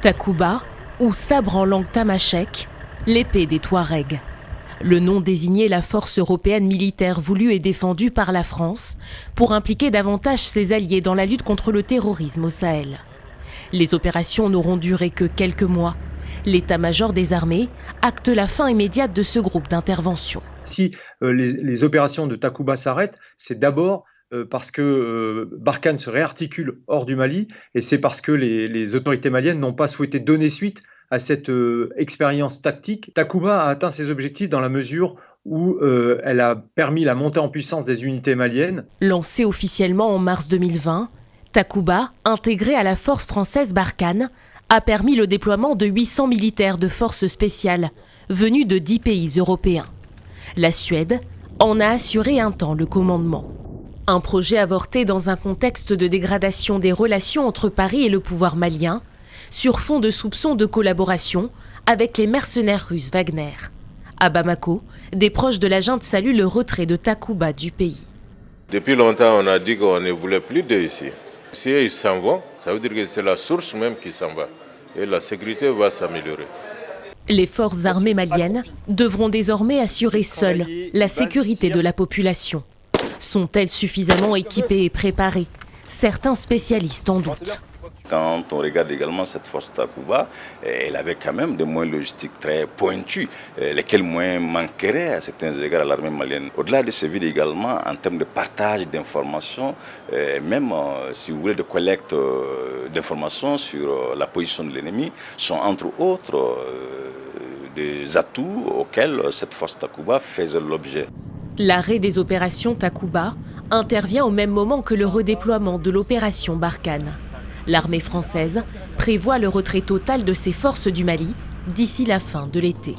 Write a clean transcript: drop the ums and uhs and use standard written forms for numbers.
Takuba, ou sabre en langue tamashek, l'épée des Touaregs. Le nom désignait la force européenne militaire voulue et défendue par la France pour impliquer davantage ses alliés dans la lutte contre le terrorisme au Sahel. Les opérations n'auront duré que quelques mois. L'état-major des armées acte la fin immédiate de ce groupe d'intervention. Si les opérations de Takuba s'arrêtent, c'est d'abord parce que Barkhane se réarticule hors du Mali, et c'est parce que les autorités maliennes n'ont pas souhaité donner suite à cette expérience tactique. Takuba a atteint ses objectifs dans la mesure où elle a permis la montée en puissance des unités maliennes. Lancée officiellement en mars 2020, Takuba, intégrée à la force française Barkhane, a permis le déploiement de 800 militaires de forces spéciales venus de 10 pays européens. La Suède en a assuré un temps le commandement. Un projet avorté dans un contexte de dégradation des relations entre Paris et le pouvoir malien, sur fond de soupçons de collaboration avec les mercenaires russes Wagner. À Bamako, des proches de la junte saluent le retrait de Takuba du pays. Depuis longtemps, on a dit qu'on ne voulait plus d'eux ici. Si ils s'en vont, ça veut dire que c'est la source même qui s'en va. Et la sécurité va s'améliorer. Les forces armées maliennes devront désormais assurer seules la sécurité de la population. Sont-elles suffisamment équipées et préparées? Certains spécialistes en doutent. Quand on regarde également cette force Takuba, elle avait quand même des moyens logistiques très pointus, lesquels moyens manqueraient à certains égards à l'armée malienne. Au-delà de ce vide également, en termes de partage d'informations, même si vous voulez de collecte d'informations sur la position de l'ennemi, sont entre autres des atouts auxquels cette force Takuba faisait l'objet. L'arrêt des opérations Takuba intervient au même moment que le redéploiement de l'opération Barkhane. L'armée française prévoit le retrait total de ses forces du Mali d'ici la fin de l'été.